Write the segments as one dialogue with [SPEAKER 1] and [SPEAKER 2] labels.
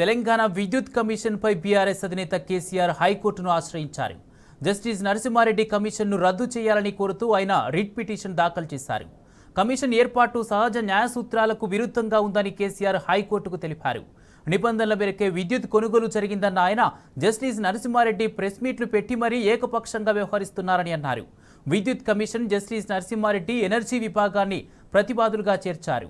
[SPEAKER 1] తెలంగాణ విద్యుత్ కమిషన్పై బీఆర్ఎస్ అధినేత కేసీఆర్ హైకోర్టును ఆశ్రయించారు. జస్టిస్ నరసింహారెడ్డి కమిషన్ను రద్దు చేయాలని కోరుతూ ఆయన రిట్ పిటిషన్ దాఖలు చేశారు. కమిషన్ ఏర్పాటు సహజ న్యాయ సూత్రాలకు విరుద్ధంగా ఉందని కేసీఆర్ హైకోర్టుకు తెలిపారు. నిబంధనల మేరకే విద్యుత్ కొనుగోలు జరిగిందన్న ఆయన జస్టిస్ నరసింహారెడ్డి ప్రెస్ మీట్లు పెట్టి మరీ ఏకపక్షంగా వ్యవహరిస్తున్నారని అన్నారు. విద్యుత్ కమిషన్ జస్టిస్ నరసింహారెడ్డి ఎనర్జీ విభాగాన్ని ప్రతిపాదులుగా చేర్చారు.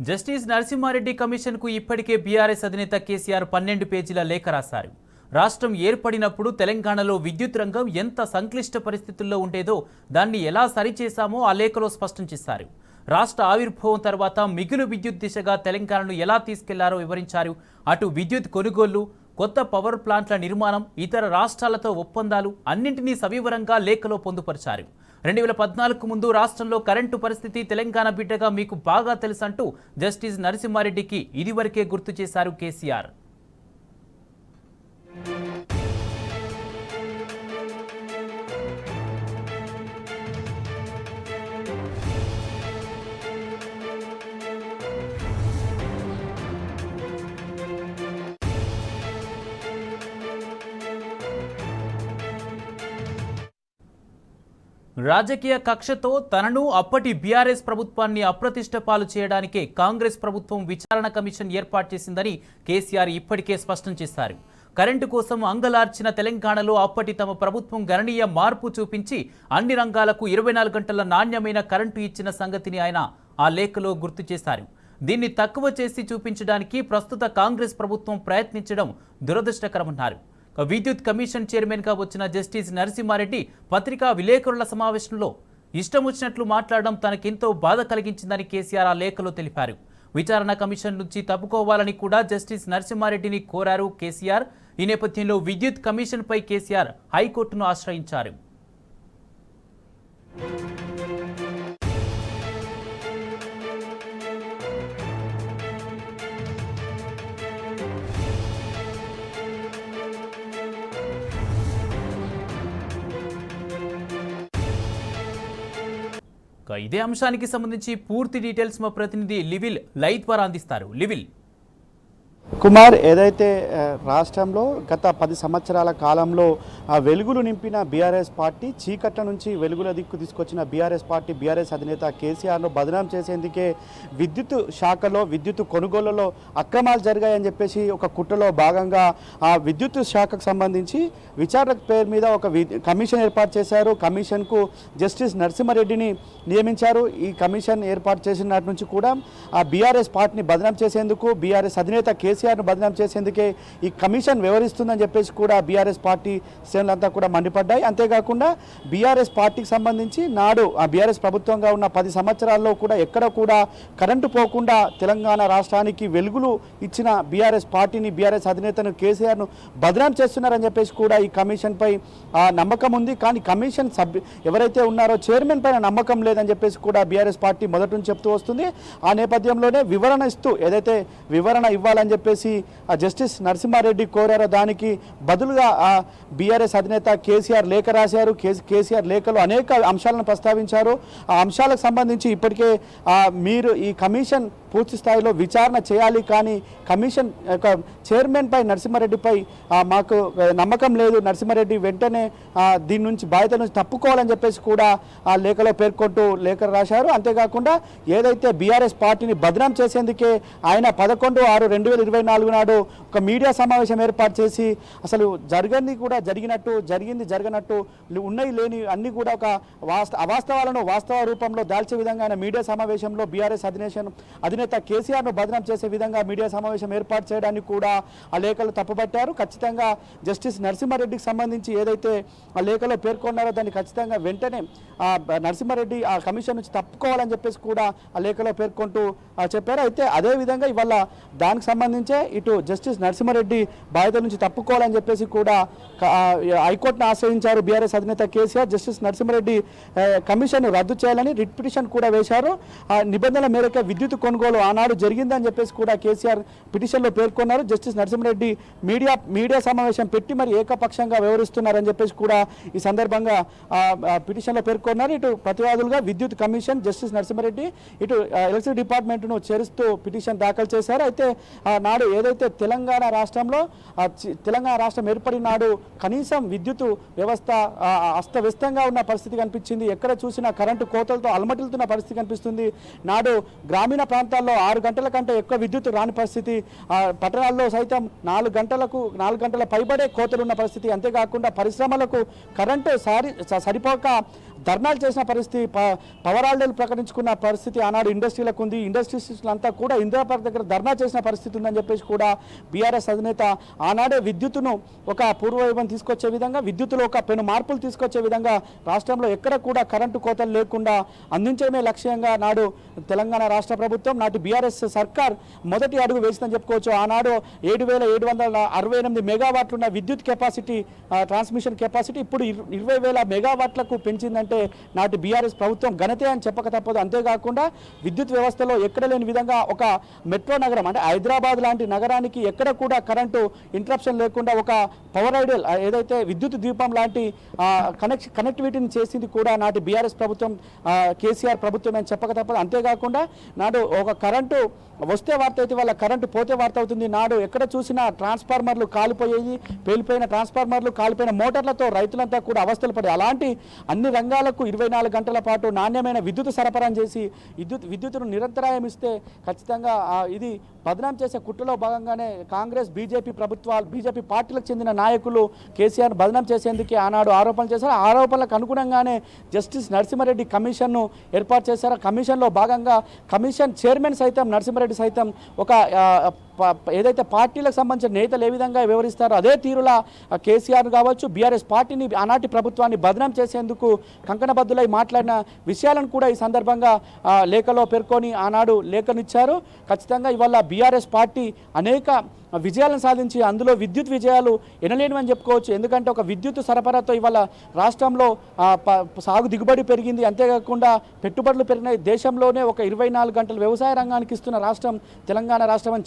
[SPEAKER 1] జస్టిస్ నరసింహారెడ్డి కమిషన్కు ఇప్పటికే బీఆర్ఎస్ అధినేత కేసీఆర్ 12 పేజీల లేఖ రాశారు. రాష్ట్రం ఏర్పడినప్పుడు తెలంగాణలో విద్యుత్ రంగం ఎంత సంక్లిష్ట పరిస్థితుల్లో ఉండేదో దాన్ని ఎలా సరిచేశామో ఆ లేఖలో స్పష్టం చేశారు. రాష్ట్ర ఆవిర్భావం తర్వాత మిగులు విద్యుత్ దిశగా తెలంగాణను ఎలా తీసుకెళ్లారో వివరించారు. అటు విద్యుత్ కొనుగోళ్లు, కొత్త పవర్ ప్లాంట్ల నిర్మాణం, ఇతర రాష్ట్రాలతో ఒప్పందాలు అన్నింటినీ సవివరంగా లేఖలో పొందుపరిచారు. 2014 ముందు రాష్ట్రంలో కరెంటు పరిస్థితి తెలంగాణ బిడ్డగా మీకు బాగా తెలుసంటూ జస్టిస్ నరసింహారెడ్డికి ఇదివరకే గుర్తు చేశారు కేసీఆర్. రాజకీయ కక్షతో తనను అప్పటి బీఆర్ఎస్ ప్రభుత్వాన్ని అప్రతిష్ట పాలు చేయడానికే కాంగ్రెస్ ప్రభుత్వం విచారణ కమిషన్ ఏర్పాటు చేసిందని కేసీఆర్ ఇప్పటికే స్పష్టం చేశారు. కరెంటు కోసం అంగలార్చిన తెలంగాణలో అప్పటి తమ ప్రభుత్వం గణనీయ మార్పు చూపించి అన్ని రంగాలకు 24 గంటల నాణ్యమైన కరెంటు ఇచ్చిన సంగతిని ఆయన ఆ లేఖలో గుర్తు చేశారు. దీన్ని తక్కువ చేసి చూపించడానికి ప్రస్తుత కాంగ్రెస్ ప్రభుత్వం ప్రయత్నించడం దురదృష్టకరమన్నారు. విద్యుత్ కమిషన్ చైర్మన్గా వచ్చిన జస్టిస్ నరసింహారెడ్డి పత్రికా విలేకరుల సమావేశంలో ఇష్టం వచ్చినట్లు మాట్లాడడం తనకెంతో బాధ కలిగించిందని కేసీఆర్ ఆ లేఖలో తెలిపారు. విచారణ కమిషన్ నుంచి తప్పుకోవాలని కూడా జస్టిస్ నరసింహారెడ్డిని కోరారు కేసీఆర్. ఈ నేపథ్యంలో విద్యుత్ కమిషన్పై కేసీఆర్ హైకోర్టును ఆశ్రయించారు. ఇదే అంశానికి సంబంధించి పూర్తి డీటెయిల్స్ మా ప్రతినిధి లివిల్ లైవ్ ద్వారా అందిస్తారు. లివిల్
[SPEAKER 2] కుమార్, ఏదైతే రాష్ట్రంలో గత 10 సంవత్సరాల కాలంలో వెలుగులు నింపిన బీఆర్ఎస్ పార్టీ, చీకట్ల నుంచి వెలుగుల దిక్కు తీసుకొచ్చిన బీఆర్ఎస్ పార్టీ, బీఆర్ఎస్ అధినేత కేసీఆర్ను బదనాం చేసేందుకే విద్యుత్ శాఖలో విద్యుత్ కొనుగోళ్లలో అక్రమాలు జరిగాయని చెప్పేసి ఒక కుట్రలో భాగంగా ఆ విద్యుత్ శాఖకు సంబంధించి విచారణ పేరు మీద ఒక కమిషన్ ఏర్పాటు చేశారు. కమిషన్కు జస్టిస్ నరసింహారెడ్డిని నియమించారు. ఈ కమిషన్ ఏర్పాటు చేసిన నాటి నుంచి కూడా ఆ బీఆర్ఎస్ పార్టీని బదనాం చేసేందుకు, బీఆర్ఎస్ అధినేత కేసీఆర్ను బదనాం చేసేందుకే ఈ కమిషన్ వ్యవహరిస్తుందని చెప్పేసి కూడా బీఆర్ఎస్ పార్టీ శ్రేణులంతా కూడా మండిపడ్డాయి. అంతేకాకుండా బీఆర్ఎస్ పార్టీకి సంబంధించి నాడు ఆ బీఆర్ఎస్ ప్రభుత్వంగా ఉన్న 10 సంవత్సరాల్లో కూడా ఎక్కడ కూడా కరెంటు పోకుండా తెలంగాణ రాష్ట్రానికి వెలుగులు ఇచ్చిన బీఆర్ఎస్ పార్టీని, బీఆర్ఎస్ అధినేతను కేసీఆర్ను బదనాం చేస్తున్నారని చెప్పేసి కూడా ఈ కమిషన్పై నమ్మకం ఉంది. కానీ కమిషన్ ఎవరైతే ఉన్నారో చైర్మన్ పైన నమ్మకం లేదని చెప్పేసి కూడా బీఆర్ఎస్ పార్టీ మొదటి నుంచి చెప్తూ వస్తుంది. ఆ నేపథ్యంలోనే వివరణ ఇస్తూ ఏదైతే వివరణ ఇవ్వాలని చెప్పేసి జస్టిస్ నరసింహారెడ్డి కోరారో దానికి బదులుగా బీఆర్ఎస్ అధినేత కేసీఆర్ లేఖ రాశారు. కేసీఆర్ లేఖలో అనేక అంశాలను ప్రస్తావించారు. ఆ అంశాలకు సంబంధించి ఇప్పటికే మీరు ఈ కమిషన్ పూర్తి స్థాయిలో విచారణ చేయాలి. కానీ కమిషన్ యొక్క చైర్మన్పై నరసింహారెడ్డిపై మాకు నమ్మకం లేదు, నరసింహారెడ్డి వెంటనే దీని నుంచి బాధ్యత నుంచి తప్పుకోవాలని చెప్పేసి కూడా ఆ లేఖలో పేర్కొంటూ లేఖ రాశారు. అంతేకాకుండా ఏదైతే బీఆర్ఎస్ పార్టీని బదనాం చేసేందుకే ఆయన 11/6/2024 నాడు ఒక మీడియా సమావేశం ఏర్పాటు చేసి అసలు జరిగింది జరగనట్టు ఉన్నాయి లేని అన్ని కూడా ఒక అవాస్తవాలను వాస్తవ రూపంలో దాల్చే విధంగా ఆయన మీడియా సమావేశంలో బీఆర్ఎస్ అధినేత కేసీఆర్ను బదనాం చేసే విధంగా మీడియా సమావేశం ఏర్పాటు చేయడానికి కూడా ఆ లేఖలు తప్పుపట్టారు. ఖచ్చితంగా జస్టిస్ నరసింహారెడ్డికి సంబంధించి ఏదైతే ఆ లేఖలో పేర్కొన్నారో దాన్ని ఖచ్చితంగా వెంటనే నరసింహారెడ్డి ఆ కమిషన్ నుంచి తప్పుకోవాలని చెప్పేసి కూడా ఆ లేఖలో పేర్కొంటూ చెప్పారు. అయితే అదేవిధంగా ఇవాళ దానికి సంబంధించే ఇటు జస్టిస్ నరసింహారెడ్డి బాధ్యత నుంచి తప్పుకోవాలని చెప్పేసి కూడా హైకోర్టును ఆశ్రయించారు బీఆర్ఎస్ అధినేత కేసీఆర్. జస్టిస్ నరసింహారెడ్డి కమిషన్ రద్దు చేయాలని రిట్ పిటిషన్ కూడా వేశారు. నిబంధనల మేరకు విద్యుత్ కొనుగోలు ఆనాడు జరిగిందని చెప్పేసి కూడా కేసీఆర్ పిటిషన్లో పేర్కొన్నారు. జస్టిస్ నరసింహారెడ్డి మీడియా సమావేశం పెట్టి మరి ఏకపక్షంగా వ్యవహరిస్తున్నారని చెప్పేసి కూడా ఈ సందర్భంగా పిటిషన్లో పేర్కొన్నారు. ఇటు ప్రతివాదులుగా విద్యుత్ కమిషన్, జస్టిస్ నరసింహారెడ్డి, ఇటు ఎలక్ట్రిసిటీ డిపార్ట్మెంట్ను చేరుస్తూ పిటిషన్ దాఖలు చేశారు. అయితే నాడు ఏదైతే తెలంగాణ రాష్ట్రం ఏర్పడిన నాడు కనీసం విద్యుత్ వ్యవస్థ అస్తవ్యస్తంగా ఉన్న పరిస్థితి కనిపించింది. ఎక్కడ చూసినా కరెంటు కోతలతో అలమటిల్తున్న పరిస్థితి కనిపిస్తుంది. నాడు గ్రామీణ ప్రాంతాల్లో 6 గంటల కంటే ఎక్కువ విద్యుత్ రాని పరిస్థితి, పట్టణాల్లో సైతం 4 గంటల పైబడే కోతలు ఉన్న పరిస్థితి. అంతేకాకుండా పరిశ్రమలకు కరెంటు సరిపోక ధర్నాలు చేసిన పరిస్థితి, పవర్ హాలిడేలు ప్రకటించుకున్న పరిస్థితి ఆనాడు ఇండస్ట్రీలకు ఉంది. ఇండస్ట్రీస్లంతా కూడా ఇందిరా పార్క్ దగ్గర ధర్నా చేసిన పరిస్థితి ఉందని చెప్పేసి కూడా బీఆర్ఎస్ అధినేత ఆనాడే విద్యుత్తును ఒక పూర్వవైభవం తీసుకొచ్చే విధంగా, విద్యుత్తులో ఒక పెను మార్పులు తీసుకొచ్చే విధంగా రాష్ట్రంలో ఎక్కడ కూడా కరెంటు కోతలు లేకుండా అందించడమే లక్ష్యంగా నాడు తెలంగాణ రాష్ట్ర ప్రభుత్వం, నాటి బీఆర్ఎస్ సర్కార్ మొదటి అడుగు వేసిందని చెప్పుకోవచ్చు. ఆనాడు 7,768 మెగావాట్లు ఉన్న విద్యుత్ కెపాసిటీ, ట్రాన్స్మిషన్ కెపాసిటీ ఇప్పుడు 20,000 మెగావాట్లకు పెంచిందంటే నాటి బీఆర్ఎస్ ప్రభుత్వం ఘనతే అని చెప్పక తప్పదు. అంతేకాకుండా విద్యుత్ వ్యవస్థలో ఎక్కడ లేని విధంగా ఒక మెట్రో నగరం అంటే హైదరాబాద్ లాంటి నగరానికి ఎక్కడ కూడా కరెంటు ఇంటరప్షన్ లేకుండా ఒక పవర్ ఐడియల్ ఏదైతే విద్యుత్ దీపం లాంటి కనెక్టివిటీని చేసింది కూడా నాటి బీఆర్ఎస్ ప్రభుత్వం, కేసీఆర్ ప్రభుత్వం అని చెప్పక తప్పదు. అంతేకాకుండా నాడు ఒక కరెంటు వస్తే వార్త అయితే వాళ్ళ కరెంటు పోతే వార్త అవుతుంది. నాడు ఎక్కడ చూసినా ట్రాన్స్ఫార్మర్లు కాలిపోయేది, పేలిపోయిన ట్రాన్స్ఫార్మర్లు, కాలిపోయిన మోటార్లతో రైతులంతా కూడా అవస్థలు పడే అలాంటి అన్ని రంగాలకు 24 గంటల పాటు నాణ్యమైన విద్యుత్ సరఫరా చేసి విద్యుత్తును నిరంతరాయం ఇస్తే ఖచ్చితంగా ఇది బదనాం చేసే కుట్రలో భాగంగానే కాంగ్రెస్ బీజేపీ పార్టీలకు చెందిన నాయకులు కేసీఆర్ బదనాం చేసేందుకు ఆనాడు ఆరోపణలు చేశారు. ఆరోపణలకు అనుగుణంగానే జస్టిస్ నరసింహారెడ్డి కమిషన్ను ఏర్పాటు చేశారు. కమిషన్లో భాగంగా కమిషన్ చైర్మన్ సైతం నరసింహారెడ్డి సైతం ఒక ఏదైతే పార్టీలకు సంబంధించిన నేతలు ఏ విధంగా వ్యవహరిస్తారో అదే తీరులా కేసీఆర్ కావచ్చు, బీఆర్ఎస్ పార్టీని ఆనాటి ప్రభుత్వాన్ని బదనాం చేసేందుకు కంకణబద్దులై మాట్లాడిన విషయాలను కూడా ఈ సందర్భంగా లేఖలో పేర్కొని ఆనాడు లేఖనిచ్చారు. ఖచ్చితంగా ఇవాళ బీఆర్ఎస్ పార్టీ అనేక విజయాలను సాధించి అందులో విద్యుత్ విజయాలు ఎనలేనివని చెప్పుకోవచ్చు. ఎందుకంటే ఒక విద్యుత్ సరఫరాతో ఇవాళ రాష్ట్రంలో సాగు దిగుబడి పెరిగింది. అంతేకాకుండా పెట్టుబడులు పెరిగినాయి. దేశంలోనే ఒక 24 గంటలు వ్యవసాయ రంగానికి ఇస్తున్న రాష్ట్రం తెలంగాణ రాష్ట్రం అని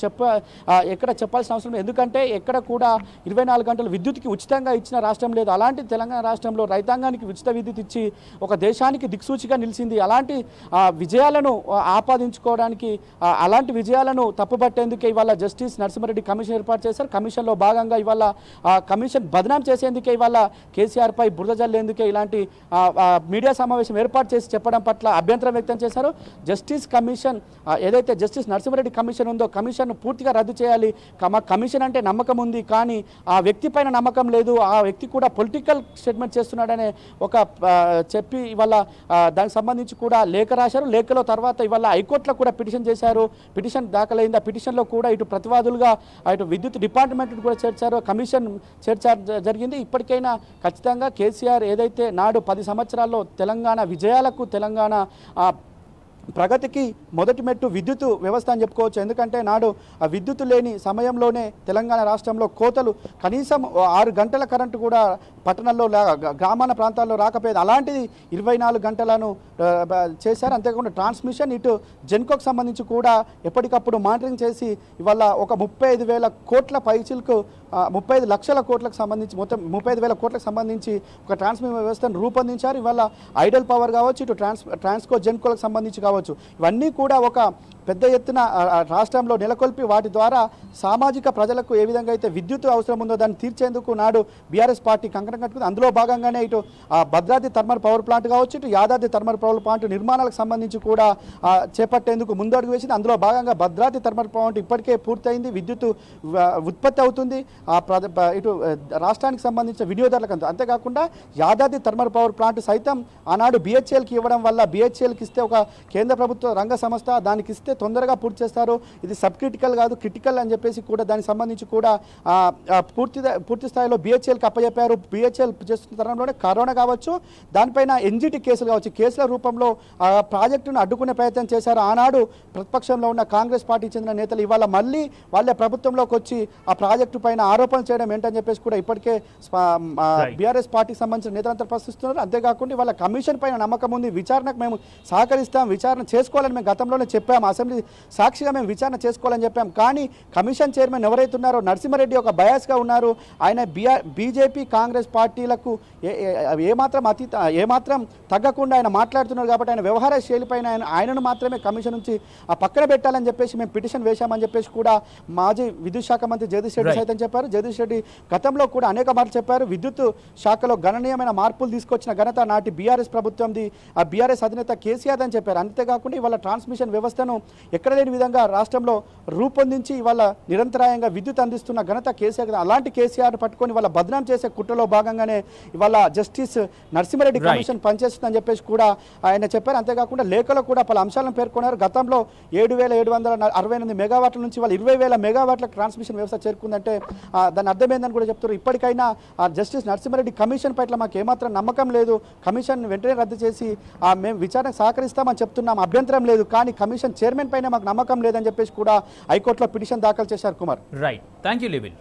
[SPEAKER 2] ఎక్కడ చెప్పాల్సిన అవసరం లేదు. ఎందుకంటే ఎక్కడ కూడా 24 గంటలు విద్యుత్కి ఉచితంగా ఇచ్చిన రాష్ట్రం లేదు. అలాంటి తెలంగాణ రాష్ట్రంలో రైతాంగానికి ఉచిత విద్యుత్ ఇచ్చి ఒక దేశానికి దిక్సూచిగా నిలిచింది. అలాంటి విజయాలను ఆపాదించుకోవడానికి, అలాంటి విజయాలను తప్పుపట్టేందుకే ఇవాళ జస్టిస్ నరసింహారెడ్డి కమిషన్ ఏర్పాటు చేశారు. కమిషన్లో భాగంగా ఇవాళ కమిషన్ బదనాం చేసేందుకే ఇవాళ కేసీఆర్పై బురద జల్లేందుకే ఇలాంటి మీడియా సమావేశం ఏర్పాటు చేసి చెప్పడం పట్ల అభ్యంతరం వ్యక్తం చేశారు. జస్టిస్ కమిషన్ ఏదైతే జస్టిస్ నరసింహారెడ్డి కమిషన్ ఉందో కమిషన్ను పూర్తిగా రద్దు చేయాలి. కమిషన్ అంటే నమ్మకం ఉంది, కానీ ఆ వ్యక్తి పైన నమ్మకం లేదు. ఆ వ్యక్తి కూడా పొలిటికల్ స్టేట్మెంట్ చేస్తున్నాడనే ఒక చెప్పి ఇవాళ దానికి సంబంధించి కూడా లేఖ రాశారు. లేఖలో తర్వాత ఇవాళ హైకోర్టులో కూడా పిటిషన్ చేశారు. పిటిషన్ దాఖలైంది. ఆ పిటిషన్లో కూడా ఇటు ప్రతివాదులుగా ఇటు విద్యుత్ డిపార్ట్మెంట్ కూడా చేర్చారు, కమిషన్ జరిగింది. ఇప్పటికైనా ఖచ్చితంగా కేసీఆర్ ఏదైతే నాడు 10 సంవత్సరాల్లో తెలంగాణ విజయాలకు, తెలంగాణ ప్రగతికి మొదటి మెట్టు విద్యుత్ వ్యవస్థ అని చెప్పుకోవచ్చు. ఎందుకంటే నాడు ఆ విద్యుత్ లేని సమయంలోనే తెలంగాణ రాష్ట్రంలో కోతలు కనీసం 6 గంటల కరెంటు కూడా పట్టణాల్లో గ్రామాల ప్రాంతాల్లో రాకపోయేది. అలాంటిది 24 గంటలను చేశారు. అంతేకాకుండా ట్రాన్స్మిషన్ ఇటు జెన్కోకు సంబంధించి కూడా ఎప్పటికప్పుడు మానిటరింగ్ చేసి ఇవాళ ఒక 35,000 కోట్ల పైచిలకు 35 లక్షల కోట్లకు సంబంధించి మొత్తం 35,000 కోట్లకు సంబంధించి ఒక ట్రాన్స్మిషన్ వ్యవస్థను రూపొందించారు. ఇవాళ ఐడల్ పవర్ కావచ్చు, ఇటు ట్రాన్స్కో జెన్కోలకు సంబంధించి కావచ్చు, ఇవన్నీ కూడా ఒక పెద్ద ఎత్తున రాష్ట్రంలో నెలకొల్పి వాటి ద్వారా సామాజిక ప్రజలకు ఏ విధంగా అయితే విద్యుత్ అవసరం ఉందో దాన్ని తీర్చేందుకు నాడు బీఆర్ఎస్ పార్టీ కంకణం కట్టుకుంది. అందులో భాగంగానే ఇటు భద్రాద్రి థర్మల్ పవర్ ప్లాంట్ కావచ్చు, ఇటు యాదాద్రి థర్మల్ పవర్ ప్లాంట్ నిర్మాణాలకు సంబంధించి కూడా చేపట్టేందుకు ముందడుగు వేసింది. అందులో భాగంగా భద్రాద్రి థర్మల్ ప్లాంట్ ఇప్పటికే పూర్తయింది, విద్యుత్ ఉత్పత్తి అవుతుంది ఇటు రాష్ట్రానికి సంబంధించిన వినియోగదారులకు. అంతేకాకుండా యాదాద్రి థర్మల్ పవర్ ప్లాంట్ సైతం ఆనాడు బిహెచ్ఎల్కి ఇవ్వడం వల్ల బిహెచ్ఎల్కి ఇస్తే ఒక కేంద్ర ప్రభుత్వ రంగ సంస్థ, దానికి ఇస్తే తొందరగా పూర్తి చేస్తారు, ఇది సబ్ క్రిటికల్ కాదు క్రిటికల్ అని చెప్పేసి కూడా దానికి సంబంధించి కూడా పూర్తి స్థాయిలో బిహెచ్ఎల్కి అప్పచెప్పారు. బిహెచ్ఎల్ చేస్తున్న తరంలోనే కరోనా కావచ్చు, దానిపైన ఎన్జిటి కేసులు కావచ్చు, కేసుల రూపంలో ప్రాజెక్టును అడ్డుకునే ప్రయత్నం చేశారు. ఆనాడు ప్రతిపక్షంలో ఉన్న కాంగ్రెస్ పార్టీకి చెందిన నేతలు ఇవాళ మళ్ళీ వాళ్ళే ప్రభుత్వంలోకి వచ్చి ఆ ప్రాజెక్టు పైన ఆరోపణలు చేయడం ఏంటని చెప్పేసి కూడా ఇప్పటికే బీఆర్ఎస్ పార్టీకి సంబంధించిన నేతలంతా ప్రశ్నిస్తున్నారు. అంతేకాకుండా వాళ్ళ కమిషన్ పైన నమ్మకం ఉంది, విచారణకు మేము సహకరిస్తాం, విచారణ చేసుకోవాలని మేము గతంలోనే చెప్పాము, అసెంబ్లీ సాక్షిగా మేము విచారణ చేసుకోవాలని చెప్పాం. కానీ కమిషన్ చైర్మన్ ఎవరైతే ఉన్నారో నరసింహారెడ్డి ఒక బయాస్గా ఉన్నారు. ఆయన బీజేపీ కాంగ్రెస్ పార్టీలకు ఏమాత్రం తగ్గకుండా ఆయన మాట్లాడుతున్నారు. కాబట్టి ఆయన వ్యవహార శైలిపైన ఆయనను మాత్రమే కమిషన్ నుంచి పక్కన పెట్టాలని చెప్పేసి మేము పిటిషన్ వేశామని చెప్పేసి కూడా మాజీ విద్యుత్ శాఖ మంత్రి జగదీష్ రెడ్డి సైతం చెప్పారు. జగదీష్ రెడ్డి గతంలో కూడా అనేక మార్లు చెప్పారు, విద్యుత్ శాఖలో గణనీయమైన మార్పులు తీసుకొచ్చిన ఘనత నాటి బీఆర్ఎస్ ప్రభుత్వంది, ఆ బీఆర్ఎస్ అధినేత కేసీఆర్ అని చెప్పారు. అంతేకాకుండా ఇవాళ ట్రాన్స్మిషన్ వ్యవస్థను ఎక్కడ లేని విధంగా రాష్ట్రంలో రూపొందించి ఇవాళ నిరంతరాయంగా విద్యుత్ అందిస్తున్న ఘనత కేసీఆర్. అలాంటి కేసీఆర్ పట్టుకొని వాళ్ళ బదనాం చేసే కుట్రలో భాగంగానే ఇవాళ జస్టిస్ నరసింహారెడ్డి కమిషన్ పనిచేస్తుందని చెప్పేసి కూడా ఆయన చెప్పారు. అంతేకాకుండా లేఖలో కూడా పలు అంశాలను పేర్కొన్నారు. గతంలో 7,768 మెగావాట్ల నుంచి వాళ్ళు 20,000 మెగావాట్ల ట్రాన్స్మిషన్ వ్యవస్థ చేరుకుందంటే దాని అర్థమైందని కూడా చెప్తారు. ఇప్పటికైనా జస్టిస్ నరసింహారెడ్డి కమిషన్ పట్ల మాకు ఏమాత్రం నమ్మకం లేదు, కమిషన్ వెంటనే రద్దు చేసి మేము విచారణకు సహకరిస్తామని చెప్తున్నాం, అభ్యంతరం లేదు, కానీ కమిషన్ చైర్మన్ పైన మాకు నమ్మకం లేదని చెప్పేసి కూడా హైకోర్టులో పిటిషన్ దాఖలు చేశారు. Kumar,
[SPEAKER 1] right, thank you live-in.